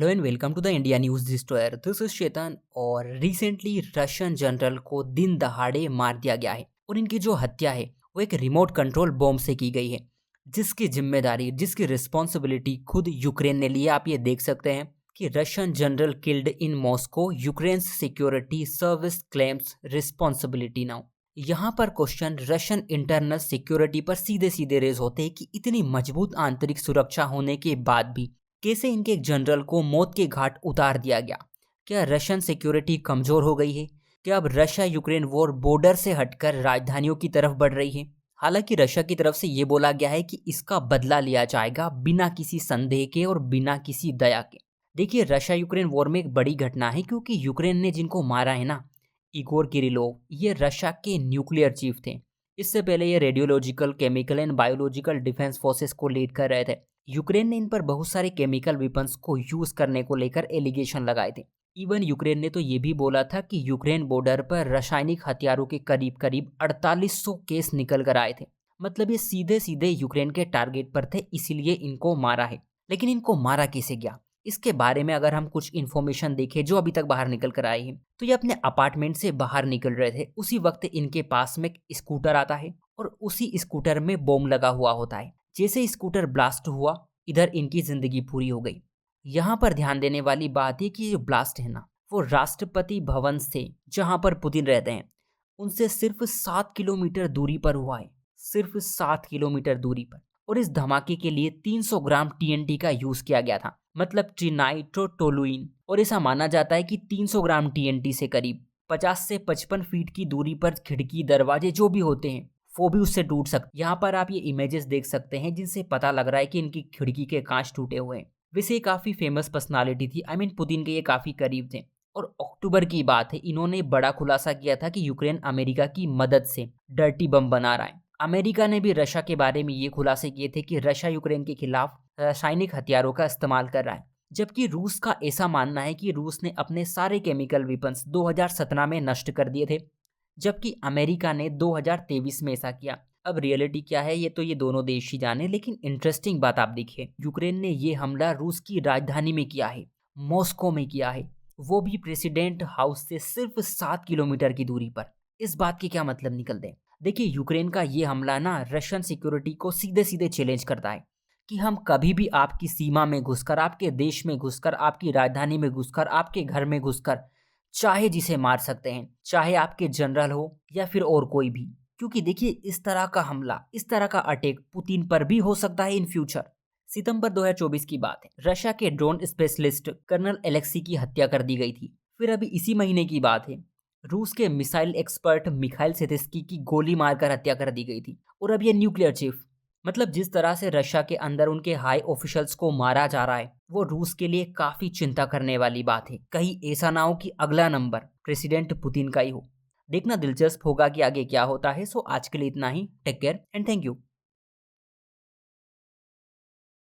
Hello and welcome to the India news destroyer. This is Chetan. और recently Russian general को दिन दहाड़े मार दिया गया है और इनकी जो हत्या है वो एक रिमोट कंट्रोल बॉम्ब से की गई है, जिसकी जिम्मेदारी, जिसकी रिस्पॉन्सिबिलिटी खुद यूक्रेन ने ली है। आप ये देख सकते हैं कि Russian general killed in Moscow, Ukraine security service claims responsibility now. यहाँ पर क्वेश्चन रशियन इंटरनल सिक्योरिटी पर सीधे सीधे रेज होते हैं कि इतनी मजबूत आंतरिक सुरक्षा होने के बाद भी कैसे इनके एक जनरल को मौत के घाट उतार दिया गया। क्या रशियन सिक्योरिटी कमजोर हो गई है? क्या अब रशिया यूक्रेन वॉर बॉर्डर से हटकर राजधानियों की तरफ बढ़ रही है? हालांकि रशिया की तरफ से ये बोला गया है कि इसका बदला लिया जाएगा बिना किसी संदेह के और बिना किसी दया के। देखिए, रशिया यूक्रेन वॉर में एक बड़ी घटना है, क्योंकि यूक्रेन ने जिनको मारा है ना, इगोर किरिलोव, ये रशिया के न्यूक्लियर चीफ थे। इससे पहले ये radiological, chemical and biological defence forces को लीड कर रहे थे। यूक्रेन ने इन पर बहुत सारे केमिकल वेपन्स को यूज करने को लेकर एलिगेशन लगाए थे। इवन यूक्रेन ने तो ये भी बोला था कि यूक्रेन बॉर्डर पर रासायनिक हथियारों के करीब करीब 4800 केस निकल कर आए थे। मतलब ये सीधे सीधे यूक्रेन के टारगेट पर थे, इसीलिए इनको मारा है। लेकिन इनको मारा कैसे गया, इसके बारे में अगर हम कुछ इन्फॉर्मेशन देखें जो अभी तक बाहर निकल कर आई है, तो ये अपने अपार्टमेंट से बाहर निकल रहे थे। उसी वक्त इनके पास में एक स्कूटर आता है और उसी स्कूटर में बॉम्ब लगा हुआ होता है। जैसे स्कूटर ब्लास्ट हुआ, इधर इनकी जिंदगी पूरी हो गई। यहाँ पर ध्यान देने वाली बात है कि जो ब्लास्ट है ना, वो राष्ट्रपति भवन से, जहां पर पुतिन रहते हैं, उनसे सिर्फ 7 किलोमीटर दूरी पर हुआ है। सिर्फ 7 किलोमीटर दूरी पर। और इस धमाके के लिए 300 ग्राम टीएनटी का यूज किया गया था, मतलब ट्रिनाइट्रोटोलुइन। और ऐसा माना जाता है कि 300 ग्राम टीएनटी से करीब 50 से 55 फीट की दूरी पर खिड़की, दरवाजे जो भी होते हैं, वो भी उससे टूट सकते। यहाँ पर आप ये इमेजेस देख सकते हैं जिनसे पता लग रहा है कि इनकी खिड़की के कांच टूटे हुए हैं। वैसे ये काफी फेमस पर्सनालिटी थी, पुतिन के ये काफी करीब थे। और अक्टूबर की बात है, इन्होंने बड़ा खुलासा किया था कि यूक्रेन अमेरिका की मदद से डर्टी बम बना रहा है। अमेरिका ने भी रशिया के बारे में ये खुलासे किए थे कि रशिया यूक्रेन के खिलाफ रासायनिक हथियारों का इस्तेमाल कर रहा है। जबकि रूस का ऐसा मानना है कि रूस ने अपने सारे केमिकल वेपन्स 2017 में नष्ट कर दिए थे, जबकि अमेरिका ने 2023 में ऐसा किया। अब रियलिटी क्या है ये तो ये दोनों देश ही जाने, लेकिन इंटरेस्टिंग बात आप देखिए, यूक्रेन ने ये हमला रूस की राजधानी में किया है, मॉस्को में किया है, वो भी प्रेसिडेंट हाउस से सिर्फ 7 किलोमीटर की दूरी पर। इस बात के क्या मतलब निकलते हैं? देखिए, यूक्रेन का ये हमला ना रशियन सिक्योरिटी को सीधे सीधे चैलेंज करता है कि हम कभी भी आपकी सीमा में घुसकर, आपके देश में घुसकर, आपकी राजधानी में घुसकर, आपके घर में घुसकर चाहे जिसे मार सकते हैं, चाहे आपके जनरल हो या फिर और कोई भी। क्योंकि देखिए, इस तरह का हमला, इस तरह का अटैक पुतिन पर भी हो सकता है इन फ्यूचर। सितंबर 2024 की बात है, रशिया के ड्रोन स्पेशलिस्ट कर्नल एलेक्सी की हत्या कर दी गई थी। फिर अभी इसी महीने की बात है, रूस के मिसाइल एक्सपर्ट मिखाइल सेलेस्की की गोली मारकर हत्या कर दी गई थी। और अब ये न्यूक्लियर चीफ, मतलब जिस तरह से रशिया के अंदर उनके हाई ऑफिशियल्स को मारा जा रहा है, वो रूस के लिए काफी चिंता करने वाली बात है। कहीं ऐसा ना हो कि अगला नंबर प्रेसिडेंट पुतिन का ही हो। देखना दिलचस्प होगा कि आगे क्या होता है। सो आज के लिए इतना ही। Take care and thank you.